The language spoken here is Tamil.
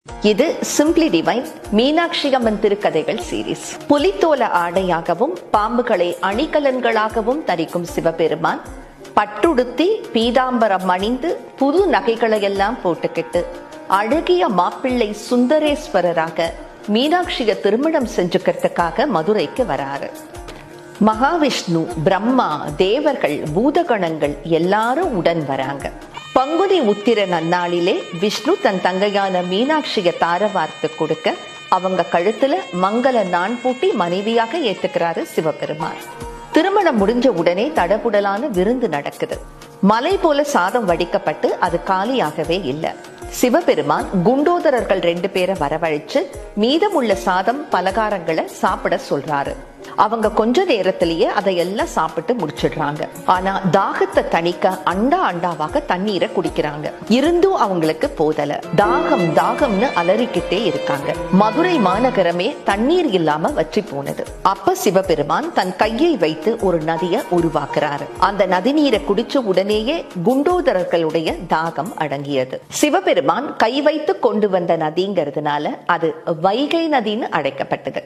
இது simply divine Meenakshi Amman திருக்கதைகள் series. புலித்தோல ஆடையாகவும் பாம்புகளை அணிகலன்களாகவும் தரிக்கும் சிவபெருமான் பட்டுடுத்தி பீதாம்பரம் அணிந்து புது நகைகளை எல்லாம் போட்டுக்கிட்டு அழகிய மாப்பிள்ளை சுந்தரேஸ்வரராக மீனாட்சியை திருமணம் செஞ்சுக்கிறதுக்காக மதுரைக்கு வராரு. மகாவிஷ்ணு, பிரம்மா, தேவர்கள், பூதகணங்கள் எல்லாரும் உடன் வராங்க. பங்குனி உத்திர நன்னாளிலே விஷ்ணு தன் தங்கையான மீனாட்சியை தார வார்த்து கொடுக்க அவங்க கழுத்துல மங்கள நான் பூட்டி மனைவியாக ஏத்துக்கிறாரு சிவபெருமான். திருமணம் முடிஞ்ச உடனே தடபுடலான விருந்து நடக்குது. மலை போல சாதம் வடிக்கப்பட்டு அது காலியாகவே இல்லை. சிவபெருமான் குண்டோதரர்கள் 2 பேரை வரவழைச்சு மீதமுள்ள சாதம் பலகாரங்களை சாப்பிட சொல்றாரு. அவங்க கொஞ்ச நேரத்திலேயே அதையெல்லாம் சாப்பிட்டு முடிச்சிடுறாங்க. ஆனா தாகத்தை தணிக்க அண்டாவாக தண்ணீரை குடிக்கிறாங்க. இருந்தும் அவங்களுக்கு போதல. தாகம் தாகம்னு அலறிக்கிட்டே இருக்காங்க. மதுரை மாநகரமே தண்ணீர் இல்லாம வற்றி போனது. அப்ப சிவபெருமான் தன் கையை வைத்து ஒரு நதியை உருவாக்குறாரு. அந்த நதி நீரை குடிச்ச உடனேயே குண்டோதரர்களுடைய தாகம் அடங்கியது. சிவபெருமான் கை வைத்து கொண்டு வந்த நதிங்கிறதுனால அது வைகை நதின்னு அழைக்கப்பட்டது.